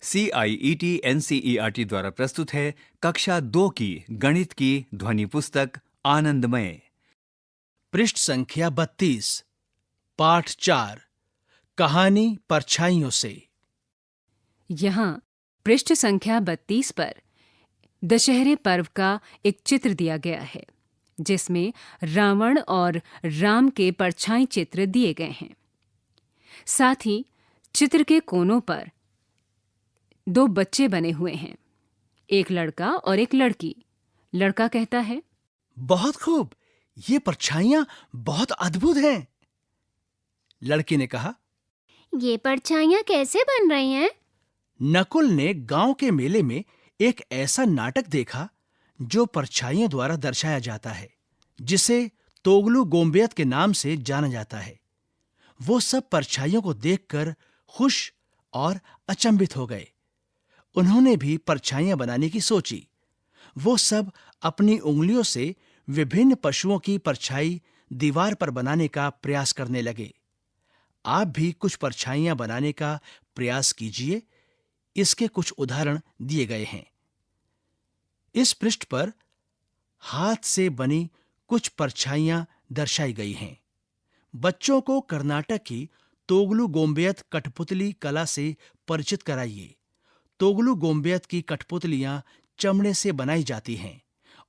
CIET-NCERT द्वारा प्रस्तुत है कक्षा 2 की गणित की ध्वनि पुस्तक आनंदमय। पृष्ठ संख्या 32, पाठ 4, कहानी परछाइयों से। यहाँ पृष्ठ संख्या 32 पर दशहरे पर्व का एक चित्र दिया गया है, जिसमें रावण और राम के परछाई चित्र दिए गए हैं। साथ ही चित्र के कोनों पर 2 बच्चे बने हुए हैं, एक लड़का और एक लड़की। लड़का कहता है, बहुत खूब, ये परछाइयां बहुत अद्भुत हैं। लड़की ने कहा, ये परछाइयां कैसे बन रही हैं? नकुल ने गांव के मेले में एक ऐसा नाटक देखा जो परछाइयों द्वारा दर्शाया जाता है, जिसे तोगलू गोम्बेत के नाम से जाना जाता है। वो सब परछाइयों को देखकर खुश और अचंभित हो गए। उन्होंने भी परछाइयां बनाने की सोची। वो सब अपनी उंगलियों से विभिन्न पशुओं की परछाई दीवार पर बनाने का प्रयास करने लगे। आप भी कुछ परछाइयां बनाने का प्रयास कीजिए। इसके कुछ उदाहरण दिए गए हैं। इस पृष्ठ पर हाथ से बनी कुछ परछाइयां दर्शाई गई हैं। बच्चों को कर्नाटक की तोगलू गोम्बेत कठपुतली कला से परिचित कराइए। तोगलू गोम्बेत की कठपुतलियां चमड़े से बनाई जाती हैं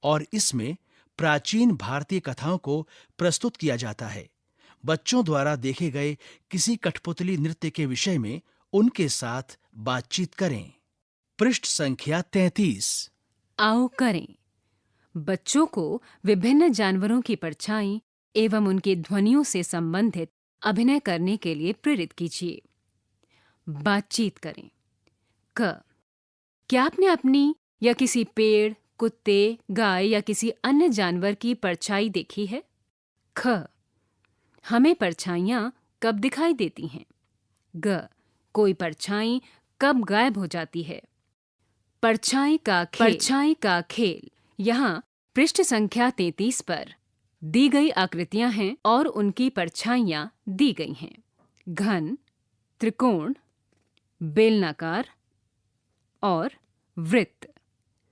और इसमें प्राचीन भारतीय कथाओं को प्रस्तुत किया जाता है। बच्चों द्वारा देखे गए किसी कठपुतली नृत्य के विषय में उनके साथ बातचीत करें। पृष्ठ संख्या 33। आओ करें। बच्चों को विभिन्न जानवरों की परछाई एवं उनकी ध्वनियों से संबंधित अभिनय करने के लिए प्रेरित कीजिए। बातचीत करें। क्या आपने अपनी या किसी पेड़, कुत्ते, गाय या किसी अन्य जानवर की परछाई देखी है? हमें परछाइयां कब दिखाई देती हैं? कोई परछाई कब गायब हो जाती है? परछाई का खेल। यहाँ पृष्ठ संख्या 33 पर दी गई आकृतियां हैं और उनकी परछाइयां दी गई हैं। घन, त्रिकोण, बेलनाकार और वृत्त।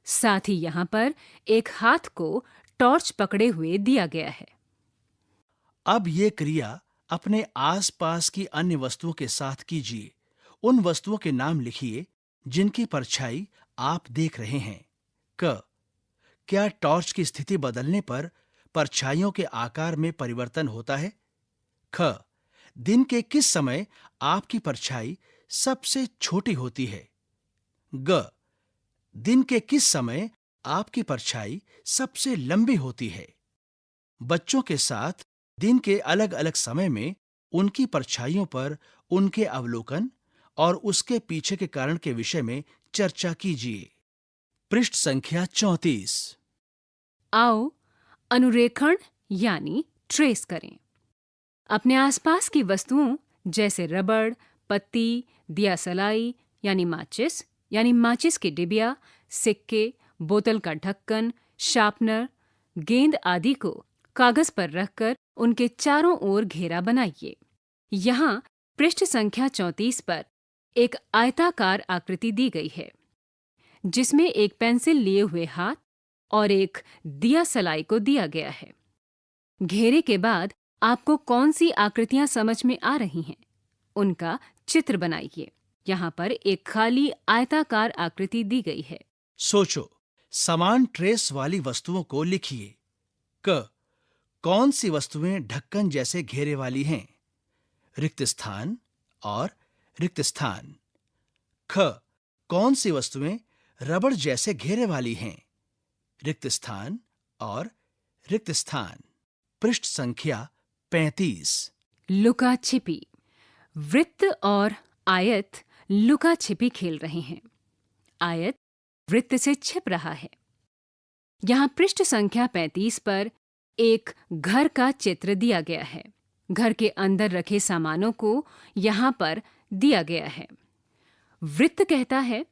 साथ ही यहाँ पर एक हाथ को टॉर्च पकड़े हुए दिया गया है। अब ये क्रिया अपने आसपास की अन्य वस्तुओं के साथ कीजिए। उन वस्तुओं के नाम लिखिए जिनकी परछाई आप देख रहे हैं। क्या टॉर्च की स्थिति बदलने पर परछाइयों के आकार में परिवर्तन होता है? दिन के किस समय आपकी परछाई सबसे छोटी होती है? दिन के किस समय आपकी परछाई सबसे लंबी होती है? बच्चों के साथ दिन के अलग-अलग समय में उनकी परछाइयों पर उनके अवलोकन और उसके पीछे के कारण के विषय में चर्चा कीजिए। पृष्ठ संख्या 34। आओ अनुरेखण यानी ट्रेस करें। अपने आसपास की वस्तुओं जैसे रबड़, पत्ती, दिया सलाई यानी माचिस की डिबिया, सिक्के, बोतल का ढक्कन, शार्पनर, गेंद आदि को कागज पर रखकर उनके चारों ओर घेरा बनाइए। यहाँ पृष्ठ संख्या 34 पर एक आयताकार आकृति दी गई है, जिसमें एक पेंसिल लिए हुए हाथ और एक दिया सलाई को दिया गया है। घेरे के बाद आपको कौन सी आकृतियां समझ में आ रही हैं, उनका चित्र बनाइए। यहाँ पर एक खाली आयताकार आकृति दी गई है। सोचो, समान ट्रेस वाली वस्तुओं को लिखिए। कौन सी वस्तुएं ढक्कन जैसे घेरे वाली हैं? रिक्त स्थान और रिक्त स्थान। कौन सी वस्तुएं रबड़ जैसे घेरे वाली हैं? रिक्त स्थान और रिक्त स्थान। पृष्ठ संख्या 35। लुका छिपी। वृत्त और आयत लुका छिपी खेल रहे हैं। आयत वृत्त से छिप रहा है। यहाँ पृष्ठ संख्या 35 पर एक घर का चित्र दिया गया है। घर के अंदर रखे सामानों को यहाँ पर दिया गया है। वृत्त कहता है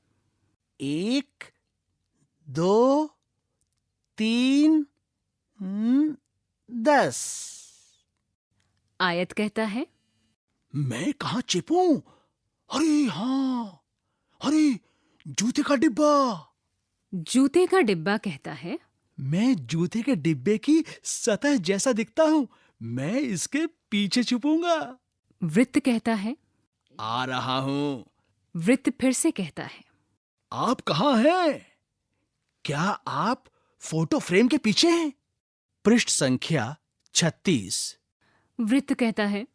1, 2, 3, 10। आयत कहता है मैं कहाँ छिपूं? अरे हाँ, अरे जूते का डिब्बा। जूते का डिब्बा कहता है, मैं जूते के डिब्बे की सतह जैसा दिखता हूँ, मैं इसके पीछे छुपूंगा। वृत्त कहता है। आ रहा हूँ। वृत्त फिर से कहता है, आप कहाँ हैं? क्या आप फोटो फ्रेम के पीछे हैं? पृष्ठ संख्या 36। वृत्त कहता है,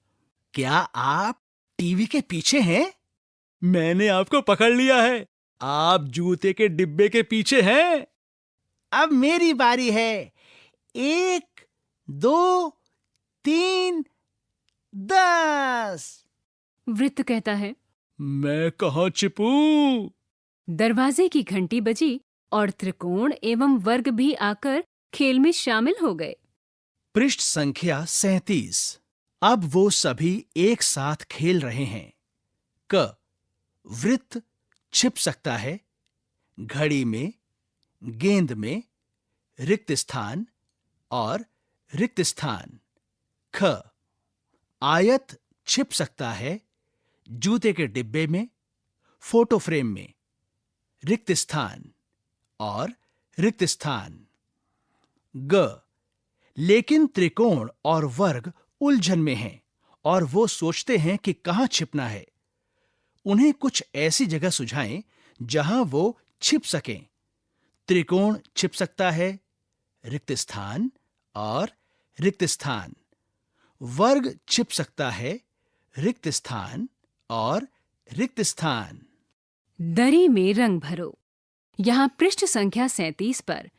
क्या आप टीवी के पीछे हैं? मैंने आपको पकड़ लिया है। आप जूते के डिब्बे के पीछे हैं। अब मेरी बारी है। 1, 2, 3, 10। वृत्त कहता है। मैं कहाँ छिपूं? दरवाजे की घंटी बजी और त्रिकोण एवं वर्ग भी आकर खेल में शामिल हो गए। पृष्ठ संख्या 37। अब वो सभी एक साथ खेल रहे हैं। क, वृत्त छिप सकता है घड़ी में, गेंद में, रिक्त स्थान और रिक्त स्थान। ख, आयत छिप सकता है जूते के डिब्बे में, फोटो फ्रेम में, रिक्त स्थान और रिक्त स्थान। ग, लेकिन त्रिकोण और वर्ग उलझन में हैं और वो सोचते हैं कि कहां छिपना है। उन्हें कुछ ऐसी जगह सुझाएं जहां वो छिप सकें। त्रिकोण छिप सकता है रिक्त स्थान और रिक्त स्थान। वर्ग छिप सकता है रिक्त स्थान और रिक्त स्थान। दरी में रंग भरो। यहाँ पृष्ठ संख्या 37 पर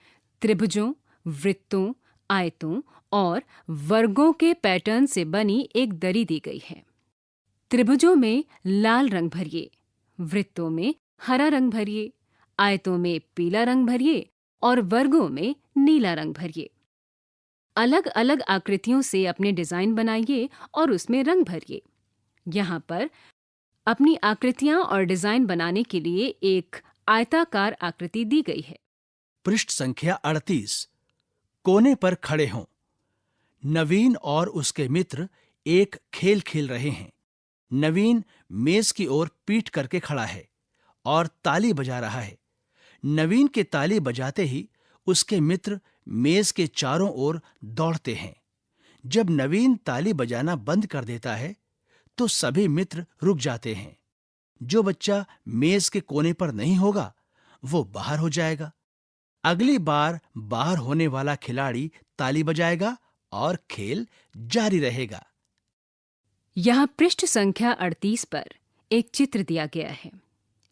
त्रिभुजों, वृत्तों, आयतों और वर्गों के पैटर्न से बनी एक दरी दी गई है। त्रिभुजों में लाल रंग भरिए, वृत्तों में हरा रंग भरिए, आयतों में पीला रंग भरिए और वर्गों में नीला रंग भरिए। अलग अलग आकृतियों से अपने डिजाइन बनाइए और उसमें रंग भरिए। यहाँ पर अपनी आकृतियां और डिजाइन बनाने के लिए एक आयताकार आकृति दी गई है। पृष्ठ संख्या 38। कोने पर खड़े हों। नवीन और उसके मित्र एक खेल खेल रहे हैं। नवीन मेज की ओर पीठ करके खड़ा है और ताली बजा रहा है। नवीन के ताली बजाते ही उसके मित्र मेज के चारों ओर दौड़ते हैं। जब नवीन ताली बजाना बंद कर देता है तो सभी मित्र रुक जाते हैं। जो बच्चा मेज के कोने पर नहीं होगा वो बाहर हो जाएगा। अगली बार बाहर होने वाला खिलाड़ी ताली बजाएगा और खेल जारी रहेगा। यहाँ पृष्ठ संख्या 38 पर एक चित्र दिया गया है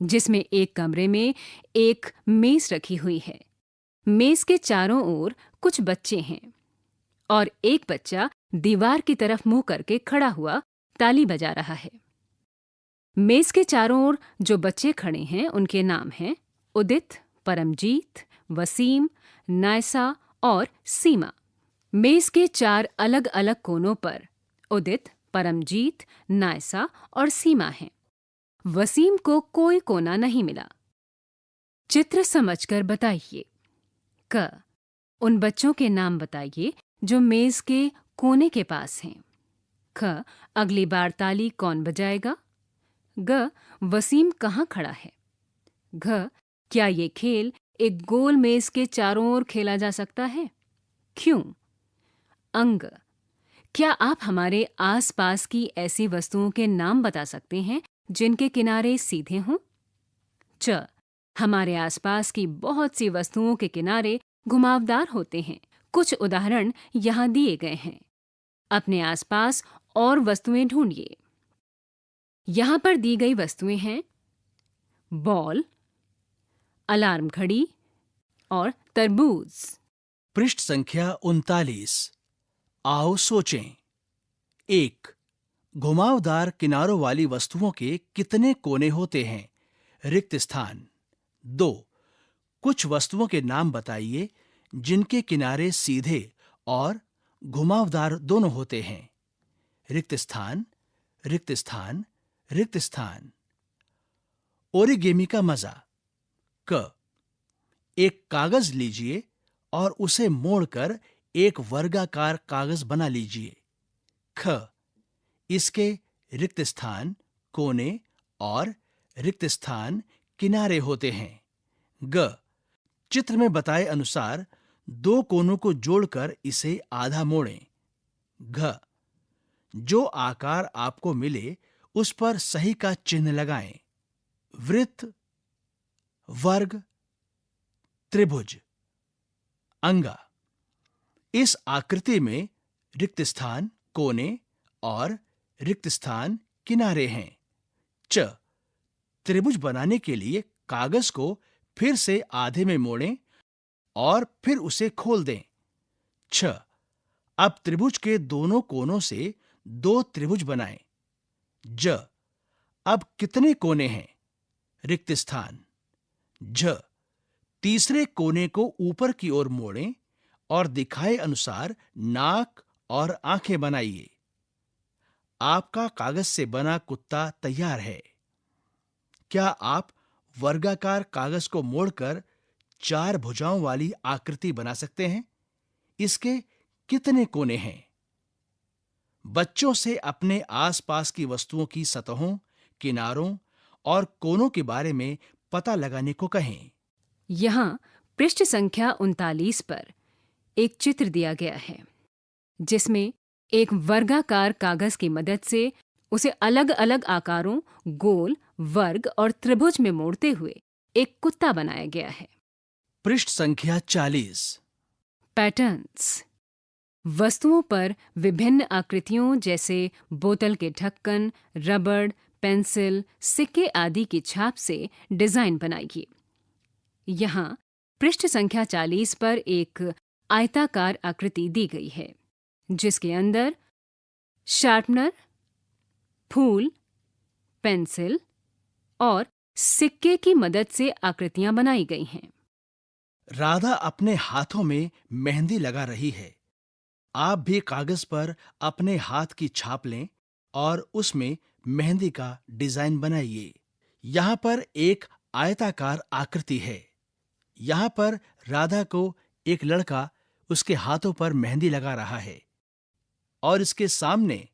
जिसमें एक कमरे में एक मेज रखी हुई है। मेज के चारों ओर कुछ बच्चे हैं और एक बच्चा दीवार की तरफ मुंह करके खड़ा हुआ ताली बजा रहा है। मेज के चारों ओर जो बच्चे खड़े हैं उनके नाम हैं उदित, परमजीत, वसीम, नायसा और सीमा। मेज के 4 अलग अलग कोनों पर उदित, परमजीत, नायसा और सीमा हैं। वसीम को कोई कोना नहीं मिला। चित्र समझकर बताइए। क, उन बच्चों के नाम बताइए जो मेज के कोने के पास हैं। ख, अगली बार ताली कौन बजाएगा? ग, वसीम कहाँ खड़ा है? घ, क्या ये खेल एक गोल मेज के चारों ओर खेला जा सकता है? क्यों? अंग, क्या आप हमारे आसपास की ऐसी वस्तुओं के नाम बता सकते हैं जिनके किनारे सीधे हों? च, हमारे आसपास की बहुत सी वस्तुओं के किनारे घुमावदार होते हैं। कुछ उदाहरण यहाँ दिए गए हैं। अपने आसपास और वस्तुएं ढूंढिए। यहाँ पर दी गई वस्तुएं हैं बॉल, अलार्म घड़ी और तरबूज। पृष्ठ संख्या 39। आओ सोचें। 1, घुमावदार किनारों वाली वस्तुओं के कितने कोने होते हैं? रिक्त स्थान। 2, कुछ वस्तुओं के नाम बताइए जिनके किनारे सीधे और घुमावदार दोनों होते हैं। रिक्त स्थान, रिक्त स्थान, रिक्त स्थान। ओरिगेमी का मजा। क, एक कागज लीजिए और उसे मोड़कर एक वर्गाकार कागज बना लीजिए। ख, इसके रिक्त स्थान, कोने और रिक्त स्थान किनारे होते हैं। ग, चित्र में बताए अनुसार दो कोनों को जोड़कर इसे आधा मोड़ें। घ, जो आकार आपको मिले उस पर सही का चिन्ह लगाएं। वृत्त, वर्ग, त्रिभुज, अंगा। इस आकृति में रिक्त स्थान कोने और रिक्त स्थान किनारे हैं। च, त्रिभुज बनाने के लिए कागज को फिर से आधे में मोड़ें और फिर उसे खोल दें। छ, अब त्रिभुज के दोनों कोनों से दो त्रिभुज बनाएं। ज, अब कितने कोने हैं? रिक्त स्थान। झ, तीसरे कोने को ऊपर की ओर मोड़ें और दिखाए अनुसार नाक और आंखें बनाइए। आपका कागज से बना कुत्ता तैयार है। क्या आप वर्गाकार कागज को मोड़कर चार भुजाओं वाली आकृति बना सकते हैं? इसके कितने कोने हैं? बच्चों से अपने आसपास की वस्तुओं की सतहों, किनारों और कोनों के बारे में पता लगाने को कहें। यहाँ पृष्ठ संख्या 39 पर एक चित्र दिया गया है जिसमें एक वर्गाकार कागज की मदद से उसे अलग अलग आकारों, गोल, वर्ग और त्रिभुज में मोड़ते हुए एक कुत्ता बनाया गया है। पृष्ठ संख्या 40। पैटर्न्स। वस्तुओं पर विभिन्न आकृतियों जैसे बोतल के ढक्कन, रबड़, पेंसिल, सिक्के आदि की छाप से डिजाइन बनाइए। यहाँ पृष्ठ संख्या 40 पर एक आयताकार आकृति दी गई है जिसके अंदर शार्पनर, फूल, पेंसिल और सिक्के की मदद से आकृतियां बनाई गई हैं। राधा अपने हाथों में मेहंदी लगा रही है। आप भी कागज पर अपने हाथ की छाप लें और उसमें मेहंदी का डिजाइन बनाइए। यहाँ पर एक आयताकार आकृति है। यहाँ पर राधा को एक लड़का उसके हाथों पर मेहंदी लगा रहा है और इसके सामने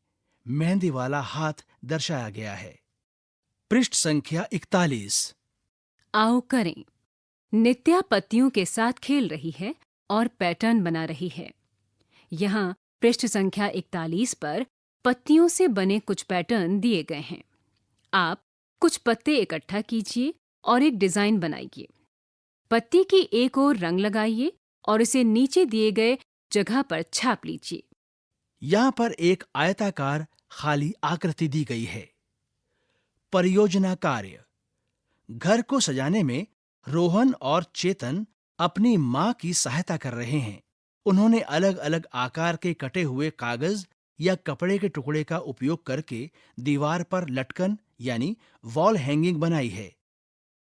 मेहंदी वाला हाथ दर्शाया गया है। पृष्ठ संख्या 41। आओ करें। नित्या पत्तियों के साथ खेल रही है और पैटर्न बना रही है। यहाँ पृष्ठ संख्या 41 पर पत्तियों से बने कुछ पैटर्न दिए गए हैं। आप कुछ पत्ते इकट्ठा कीजिए और एक डिजाइन बनाइए। पत्ती की एक ओर रंग लगाइए और इसे नीचे दिए गए जगह पर छाप लीजिए। यहाँ पर एक आयताकार खाली आकृति दी गई है। परियोजना कार्य। घर को सजाने में रोहन और चेतन अपनी मां की सहायता कर रहे हैं। उन्होंने अलग अलग आकार के कटे हुए कागज या कपड़े के टुकड़े का उपयोग करके दीवार पर लटकन यानी वॉल हैंगिंग बनाई है।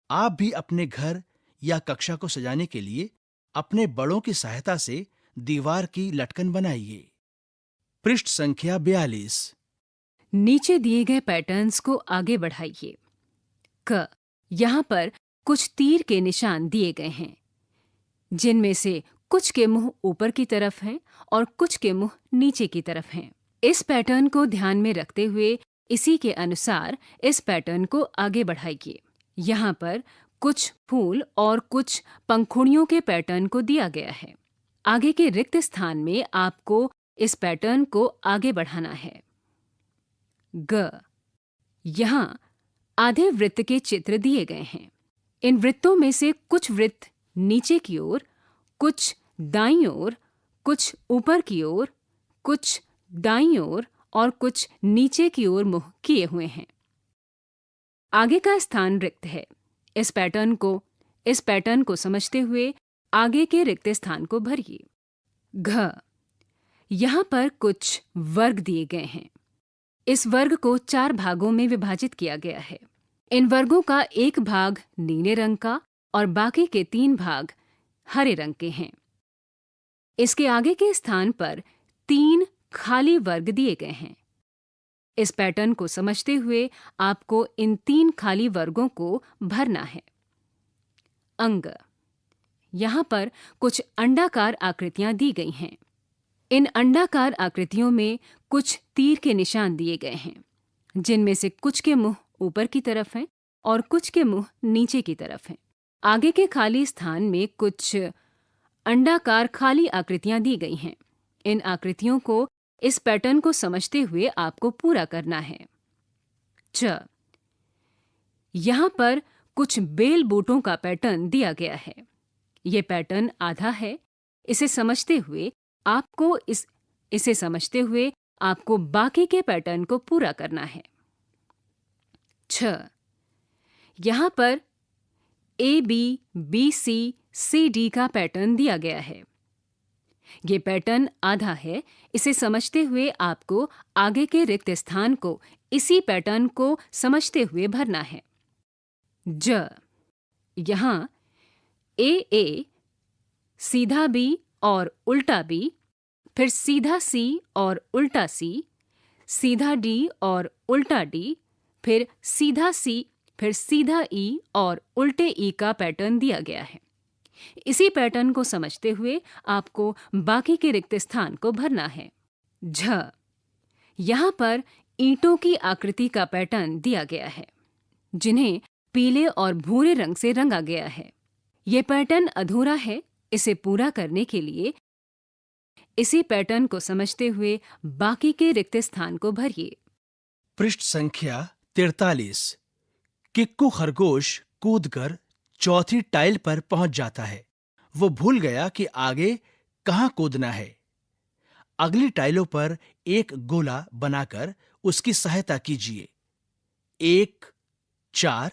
आप भी अपने घर या कक्षा को सजाने के लिए अपने बड़ों की सहायता से दीवार की लटकन बनाइए। पृष्ठ संख्या 42। नीचे दिए गए पैटर्न्स को आगे बढ़ाइए। क, यहाँ पर कुछ तीर के निशान दिए गए हैं जिनमें से कुछ के मुंह ऊपर की तरफ हैं और कुछ के मुंह नीचे की तरफ हैं। इस पैटर्न को ध्यान में रखते हुए इसी के अनुसार इस पैटर्न को आगे बढ़ाइए। यहाँ पर कुछ फूल और कुछ पंखुड़ियों के पैटर्न को दिया गया है। आगे के रिक्त स्थान में आपको इस पैटर्न को आगे बढ़ाना है। ग, यहाँ आधे वृत्त के चित्र दिए गए हैं। इन वृत्तों में से कुछ वृत्त नीचे की ओर, कुछ दाईं ओर, कुछ ऊपर की ओर, कुछ दाईं ओर और कुछ नीचे की ओर मुंह किए हुए हैं। आगे का स्थान रिक्त है। इस पैटर्न को समझते हुए आगे के रिक्त स्थान को भरिए। घ, यहाँ पर कुछ वर्ग दिए गए हैं। इस वर्ग को 4 भागों में विभाजित किया गया है। इन वर्गों का एक भाग नीले रंग का और बाकी के 3 भाग हरे रंग के हैं। इसके आगे के स्थान पर 3 खाली वर्ग दिए गए हैं। इस पैटर्न को समझते हुए आपको इन 3 खाली वर्गों को भरना है। अंग, यहाँ पर कुछ अंडाकार आकृतियां दी गई हैं। इन अंडाकार आकृतियों में कुछ तीर के निशान दिए गए हैं जिनमें से कुछ के मुंह ऊपर की तरफ हैं और कुछ के मुंह नीचे की तरफ हैं। आगे के खाली स्थान में कुछ अंडाकार खाली आकृतियां दी गई हैं। इन आकृतियों को इस पैटर्न को समझते हुए आपको पूरा करना है। च यहाँ पर कुछ बेल बूटों का पैटर्न दिया गया है। ये पैटर्न आधा है। इसे समझते हुए आपको बाकी के पैटर्न को पूरा करना है। छ यहाँ पर AB, BC, CD का पैटर्न दिया गया है। ये पैटर्न आधा है। इसे समझते हुए आपको आगे के रिक्त स्थान को इसी पैटर्न को समझते हुए भरना है। ज यहाँ AA, सीधा B और उल्टा B, फिर सीधा C और उल्टा C, सीधा D और उल्टा D, फिर सीधा C, फिर सीधा E और उल्टे E का पैटर्न दिया गया है। इसी पैटर्न को समझते हुए आपको बाकी के रिक्त स्थान को भरना है। झ यहाँ पर ईंटों की आकृति का पैटर्न दिया गया है, जिन्हें पीले और भूरे रंग से रंगा गया है। ये पैटर्न अधूरा है। इसे पूरा करने के लिए इसी पैटर्न को समझते हुए बाकी के रिक्त स्थान को भरिए। पृष्ठ संख्या 43। किक्कू खरगोश कूदकर चौथी टाइल पर पहुंच जाता है। वो भूल गया कि आगे कहां कूदना है। अगली टाइलों पर एक गोला बनाकर उसकी सहायता कीजिए। 1, 4,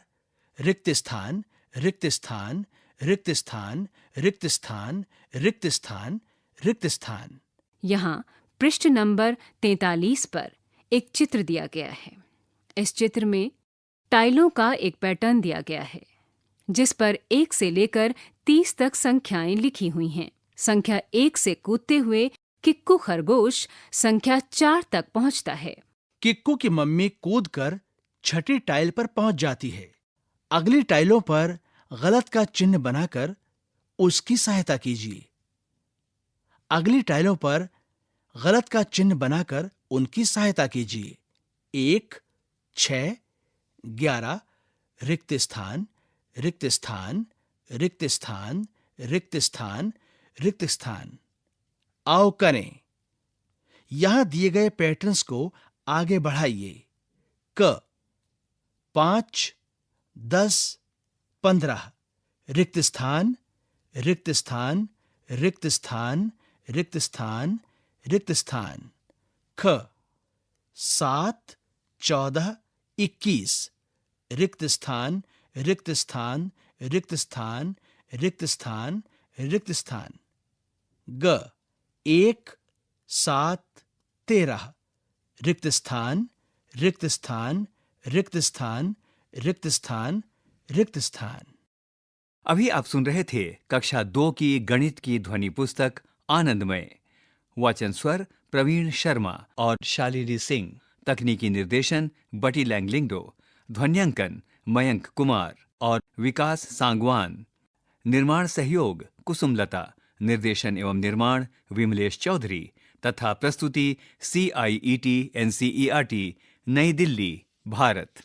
रिक्त स्थान, रिक्त स्थान, रिक्त स्थान, रिक्त स्थान, रिक्त स्थान, रिक्त स्थान। यहाँ पृष्ठ नंबर 43 पर एक चित्र दिया गया है। इस चित्र में टाइलों का एक पैटर्न दिया गया है, जिस पर 1 से लेकर 30 तक संख्याएं लिखी हुई हैं। संख्या 1 से कूदते हुए किक्कू खरगोश संख्या 4 तक पहुंचता है। किक्कू की मम्मी कूदकर छठी टाइल पर पहुंच जाती है। अगली टाइलों पर गलत का चिन्ह बनाकर उसकी सहायता कीजिए। अगली टाइलों पर गलत का चिन्ह बनाकर उनकी सहायता कीजिए। 1, 6, 11, रिक्त स्थान, रिक्त स्थान, रिक्त स्थान, रिक्त स्थान, रिक्त स्थान। आओ करें। यहां दिए गए पैटर्न्स को आगे बढ़ाइए। क 5, 10, 15, रिक्त स्थान, रिक्त स्थान, रिक्त स्थान, रिक्त स्थान, रिक्त स्थान। ख 7, 14, 21, रिक्त स्थान, रिक्त स्थान, रिक्त स्थान, रिक्त स्थान, रिक्त स्थान। ग 1, 7, 13, रिक्त स्थान, रिक्त स्थान, रिक्त स्थान, रिक्त स्थान, रिक्त स्थान। अभी आप सुन रहे थे कक्षा 2 की गणित की ध्वनि पुस्तक आनंदमय। वाचन स्वर प्रवीण शर्मा और शालिनी सिंह। तकनीकी निर्देशन बटी लैंगलिंगडो। ध्वन्यांकन मयंक कुमार और विकास सांगवान। निर्माण सहयोग कुसुमलता। निर्देशन एवं निर्माण विमलेश चौधरी तथा प्रस्तुति CIET NCERT नई दिल्ली, भारत।